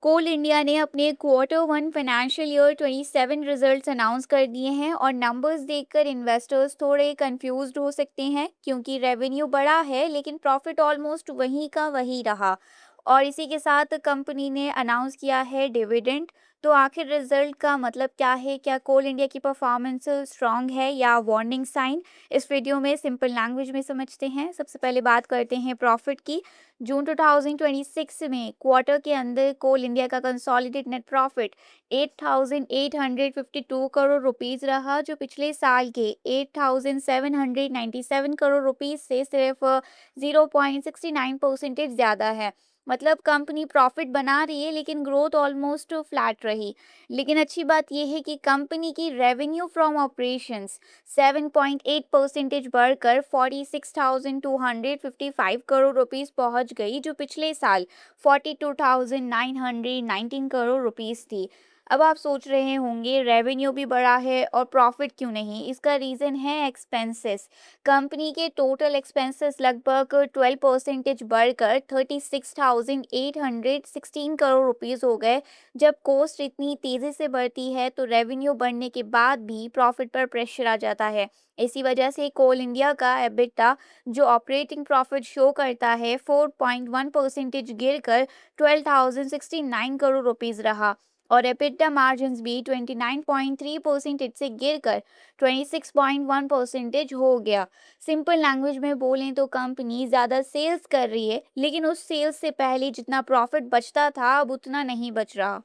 कोल India ने अपने quarter 1 financial year 27 results announce कर दिए हैं और नंबर्स देखकर इन्वेस्टर्स थोड़े कंफ्यूज्ड हो सकते हैं क्योंकि रेवेन्यू बढ़ा है लेकिन प्रॉफिट ऑलमोस्ट वही का वही रहा। और इसी के साथ कंपनी ने अनाउंस किया है डिविडेंड। तो आखिर रिजल्ट का मतलब क्या है? क्या कोल इंडिया की परफॉर्मेंस स्ट्रांग है या वार्निंग साइन? इस वीडियो में सिंपल लैंग्वेज में समझते हैं। सबसे पहले बात करते हैं प्रॉफिट की। जून 2026 में क्वार्टर के अंदर कोल इंडिया का consolidated net profit 8,852 crore rupees रहा, जो पिछले साल के 8,797 करोड़ रुपीस से सिर्फ 0.69% ज़्यादा है। मतलब कंपनी प्रॉफिट बना रही है लेकिन ग्रोथ ऑलमोस्ट फ्लैट रही। लेकिन अच्छी बात यह है कि कंपनी की रेवेन्यू फ्रॉम ऑपरेशंस 7.8% बढ़कर 46,255 करोड़ रुपीस पहुंच गई, जो पिछले साल 42,919 करोड़ रुपीस थी। अब आप सोच रहे होंगे रेवेन्यू भी बढ़ा है और प्रॉफिट क्यों नहीं? इसका रीज़न है एक्सपेंसेस। कंपनी के टोटल एक्सपेंसेस लगभग 12% बढ़कर 36,816 करोड़ रुपीस हो गए। जब कॉस्ट इतनी तेज़ी से बढ़ती है तो रेवेन्यू बढ़ने के बाद भी प्रॉफिट पर प्रेशर आ जाता है। इसी वजह से कोल इंडिया का एबिटा, जो ऑपरेटिंग प्रॉफिट शो करता है, 4.1% गिरकर 12,069 करोड़ रुपीस रहा और एबिटा मार्जिन्स भी 29.3% से गिरकर 26.1% हो गया। सिंपल लैंग्वेज में बोलें तो कंपनी ज़्यादा सेल्स कर रही है लेकिन उस सेल्स से पहले जितना प्रॉफिट बचता था अब उतना नहीं बच रहा।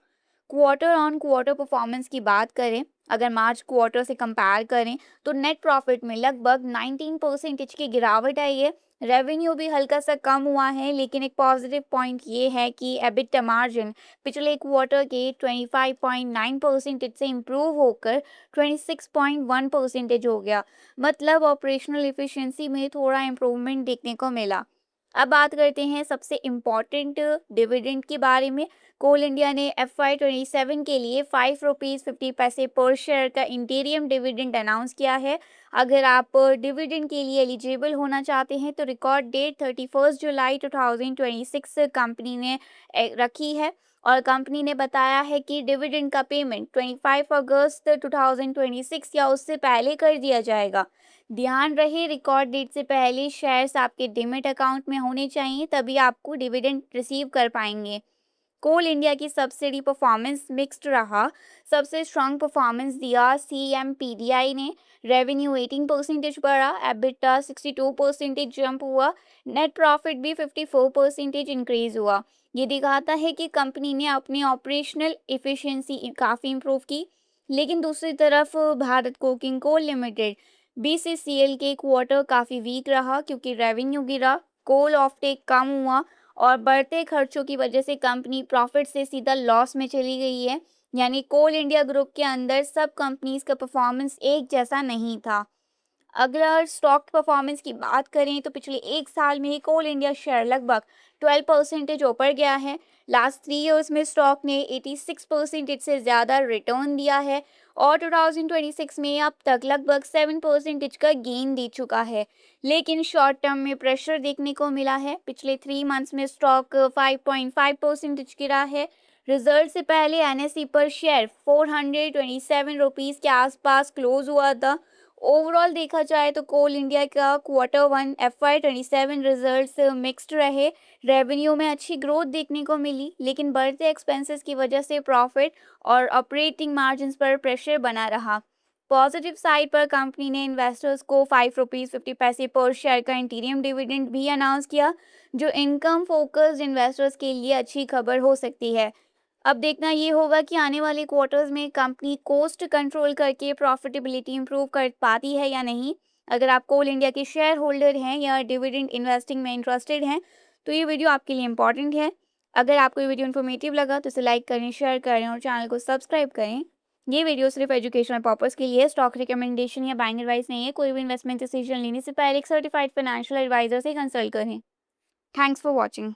क्वार्टर ऑन क्वार्टर परफॉर्मेंस की बात करें, अगर मार्च क्वार्टर से कंपेयर करें तो नेट प्रॉफिट में लगभग 19% की गिरावट आई है। रेवेन्यू भी हल्का सा कम हुआ है लेकिन एक पॉजिटिव पॉइंट ये है कि एबिटा मार्जिन पिछले क्वार्टर के 25.9% से इम्प्रूव होकर 26.1% हो गया। मतलब ऑपरेशनल इफिशिएंसी में थोड़ा इम्प्रूवमेंट देखने को मिला। अब बात करते हैं सबसे इम्पॉर्टेंट डिविडेंड के बारे में। कोल इंडिया ने FY 27 के लिए 5 रुपीज़ 50 पैसे पर शेयर का इंटीरियम डिविडेंड अनाउंस किया है। अगर आप डिविडेंड के लिए एलिजिबल होना चाहते हैं तो रिकॉर्ड डेट 31 जुलाई 2026 कंपनी ने रखी है और कंपनी ने बताया है कि डिविडेंड का पेमेंट 25 अगस्त 2026 या उससे पहले कर दिया जाएगा। ध्यान रहे रिकॉर्ड डेट से पहले शेयर्स आपके डीमैट अकाउंट में होने चाहिए, तभी आपको डिविडेंड रिसीव कर पाएंगे। कोल इंडिया की सब्सिडी परफॉर्मेंस मिक्स्ड रहा। सबसे स्ट्रांग परफॉर्मेंस दिया CMPDI ने। रेवेन्यू 18% बढ़ा, एबिटा 62% जंप हुआ, नेट प्रॉफिट भी 54% इंक्रीज हुआ। ये दिखाता है कि कंपनी ने अपनी ऑपरेशनल इफिशिएंसी काफ़ी इम्प्रूव की। लेकिन दूसरी तरफ Bharat coking coal limited BCCL के क्वार्टर काफ़ी वीक रहा क्योंकि रेवेन्यू गिरा, कोल ऑफटेक कम हुआ और बढ़ते खर्चों की वजह से कंपनी प्रॉफिट से सीधा लॉस में चली गई है। यानी कोल इंडिया ग्रुप के अंदर सब कंपनीज का परफॉर्मेंस एक जैसा नहीं था। अगर स्टॉक परफॉर्मेंस की बात करें तो पिछले एक साल में ही कोल इंडिया शेयर लगभग 12% ऊपर गया है। लास्ट 3 इयर्स में स्टॉक ने 86% से ज़्यादा रिटर्न दिया है और 2026 में अब तक लगभग 7% का गेन दे चुका है। लेकिन शॉर्ट टर्म में प्रेशर देखने को मिला है। पिछले 3 मंथ्स में स्टॉक 5.5% गिरा है। रिजल्ट से पहले NSE पर शेयर 427 रुपीज़ के आसपास क्लोज हुआ था। ओवरऑल देखा जाए तो कोल इंडिया का क्वार्टर 1 FY 27 रिजल्ट्स मिक्स्ड रहे। रेवेन्यू में अच्छी ग्रोथ देखने को मिली लेकिन बढ़ते एक्सपेंसेस की वजह से प्रॉफिट और ऑपरेटिंग मार्जिन्स पर प्रेशर बना रहा। पॉजिटिव साइड पर कंपनी ने इन्वेस्टर्स को 5 रुपीज़ 50 पैसे पर शेयर का इंटीरियम डिविडेंड भी अनाउंस किया, जो इनकम फोकस्ड इन्वेस्टर्स के लिए अच्छी खबर हो सकती है। अब देखना ये होगा कि आने वाले क्वार्टर्स में कंपनी कॉस्ट कंट्रोल करके प्रॉफिटेबिलिटी इंप्रूव कर पाती है या नहीं। अगर आप कोल इंडिया के शेयर होल्डर हैं या डिविडेंड इन्वेस्टिंग में इंटरेस्टेड हैं तो ये वीडियो आपके लिए इंपॉर्टेंट है। अगर आपको ये वीडियो इन्फॉर्मेटिव लगा तो इसे लाइक करें, शेयर करें और चैनल को सब्सक्राइब करें। ये वीडियो सिर्फ एजुकेशनल पर्पस के लिए, स्टॉक रिकमेंडेशन या बाइंग एडवाइस नहीं है। कोई भी इन्वेस्टमेंट डिसीजन लेने से पहले एक सर्टिफाइड फाइनेंशियल एडवाइजर से कंसल्ट करें। Thanks for watching.